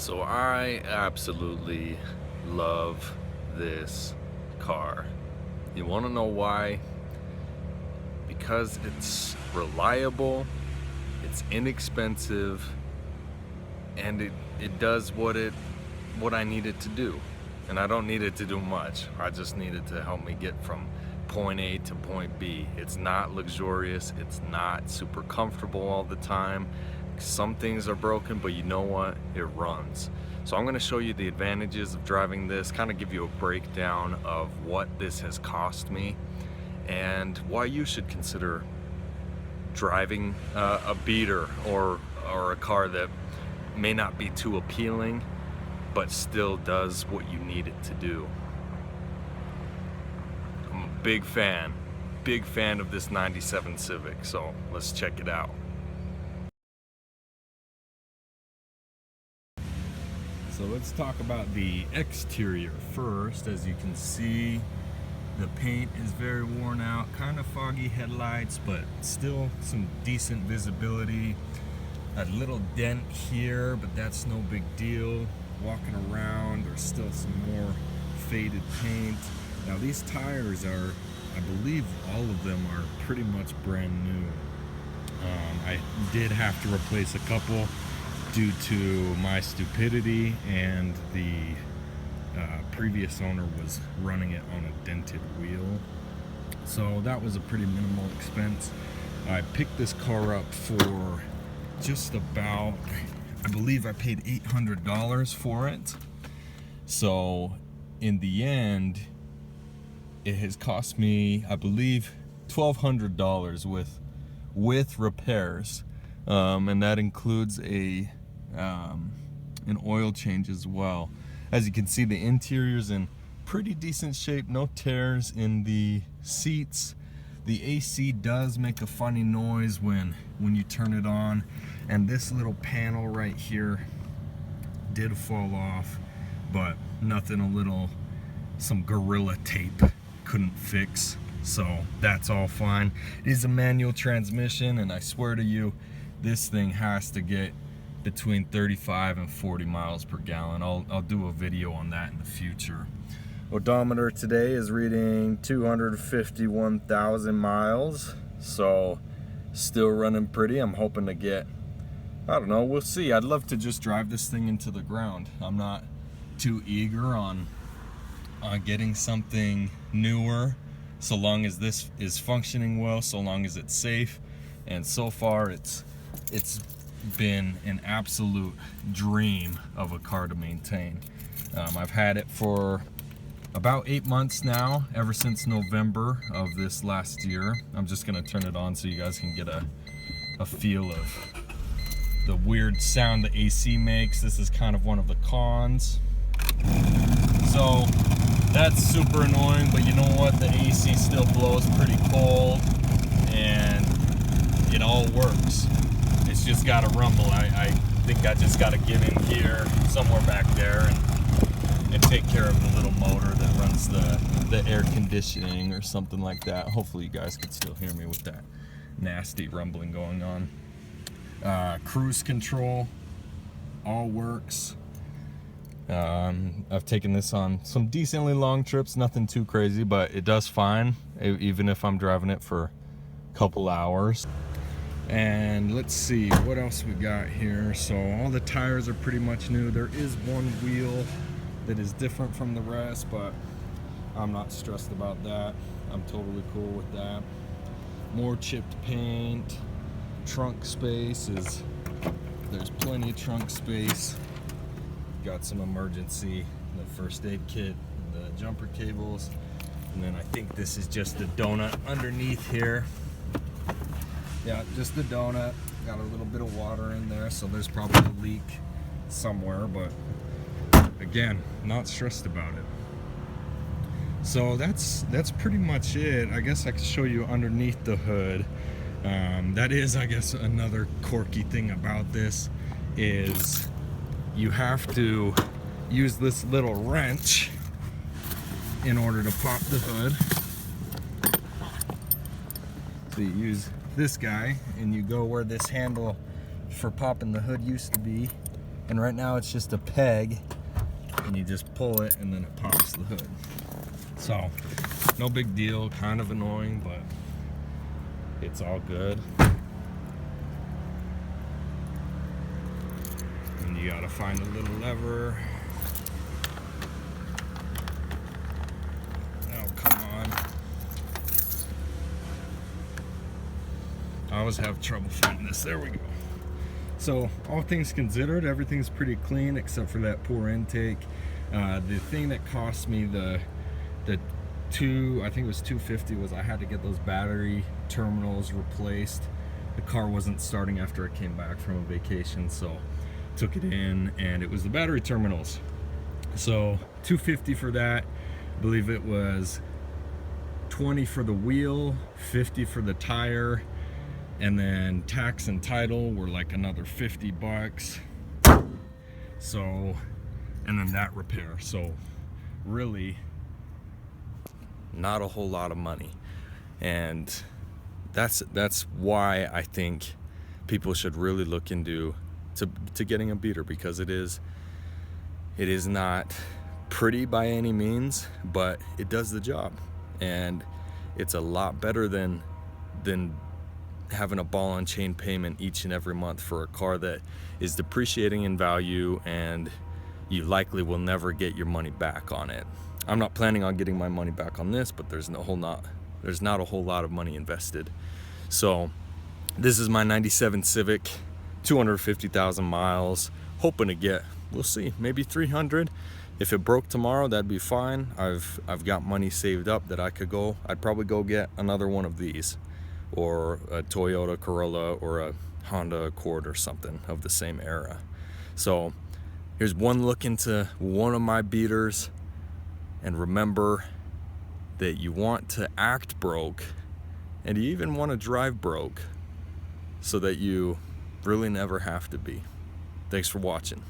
So I absolutely love this car. You want to know why? Because it's reliable, it's inexpensive, and it does what I need it to do. And I don't need it to do much. I just need it to help me get from point A to point B. It's not luxurious, it's not super comfortable all the time. Some things are broken, but you know what? It runs. So I'm going to show you the advantages of driving this, kind of give you a breakdown of what this has cost me and why you should consider driving a beater or a car that may not be too appealing but still does what you need it to do. I'm a big fan of this 97 Civic, so let's check it out. So let's talk about the exterior first. As you can see, the paint is very worn out, kind of foggy headlights, but still some decent visibility. A little dent here, but that's no big deal. Walking around, there's still some more faded paint. Now these tires are, I believe all of them are pretty much brand new. I did have to replace a couple due to my stupidity, and the previous owner was running it on a dented wheel, so that was a pretty minimal expense. I picked this car up for just about, I believe I paid $800 for it. So in the end, it has cost me, I believe, $1,200 with repairs, and that includes an oil change as well. As you can see, the interior's in pretty decent shape, no tears in the seats. The AC does make a funny noise when you turn it on, and this little panel right here did fall off, but nothing some Gorilla Tape couldn't fix, so that's all fine. It is a manual transmission, and I swear to you, this thing has to get between 35 and 40 miles per gallon. I'll do a video on that in the future. Odometer today is reading 251,000 miles, so still running pretty. I'm hoping to get, I don't know, we'll see. I'd love to just drive this thing into the ground. I'm not too eager on getting something newer, so long as this is functioning well, so long as it's safe. And so far it's been an absolute dream of a car to maintain. I've had it for about 8 months now, ever since November of this last year. I'm just gonna turn it on so you guys can get a feel of the weird sound the AC makes. This is kind of one of the cons. So that's super annoying, but you know what? The AC still blows pretty cold and it all works. It's just gotta rumble. I think I just gotta get in here somewhere back there and take care of the little motor that runs the air conditioning or something like that. Hopefully you guys can still hear me with that nasty rumbling going on. Cruise control all works. I've taken this on some decently long trips, nothing too crazy, but it does fine even if I'm driving it for a couple hours. And let's see what else we got here. So all the tires are pretty much new. There is one wheel that is different from the rest, but I'm not stressed about that. I'm totally cool with that. More chipped paint. Trunk space there's plenty of trunk space. Got some emergency, the first aid kit, the jumper cables, and then I think this is just the donut underneath here. Yeah, just the donut. Got a little bit of water in there, so there's probably a leak somewhere, but again, not stressed about it. So that's pretty much it. I guess I can show you underneath the hood. That is, I guess, another quirky thing about this is you have to use this little wrench in order to pop the hood. So you use this guy and you go where this handle for popping the hood used to be, And right now it's just a peg, and you just pull it and then it pops the hood. So no big deal, kind of annoying, but it's all good. And you gotta find a little lever. Oh, come on. I always have trouble finding this. There we go. So all things considered, everything's pretty clean except for that poor intake. The thing that cost me the I think it was $250, was I had to get those battery terminals replaced. The car wasn't starting after I came back from a vacation, so took it in, and it was the battery terminals. So $250 for that. I believe it was $20 for the wheel, $50 for the tire, and then tax and title were like another $50. So, and then that repair. So really not a whole lot of money. And that's why I think people should really look into to getting a beater, because it is not pretty by any means, but it does the job, and it's a lot better than having a ball and chain payment each and every month for a car that is depreciating in value, and you likely will never get your money back on it. I'm not planning on getting my money back on this, but there's not a whole lot of money invested. So this is my 97 Civic, 250,000 miles, hoping to get, we'll see, maybe 300. If it broke tomorrow, that'd be fine. I've got money saved up that I'd probably go get another one of these, or a Toyota Corolla or a Honda Accord or something of the same era. So here's one look into one of my beaters. And remember that you want to act broke, and you even want to drive broke, so that you really never have to be. Thanks for watching.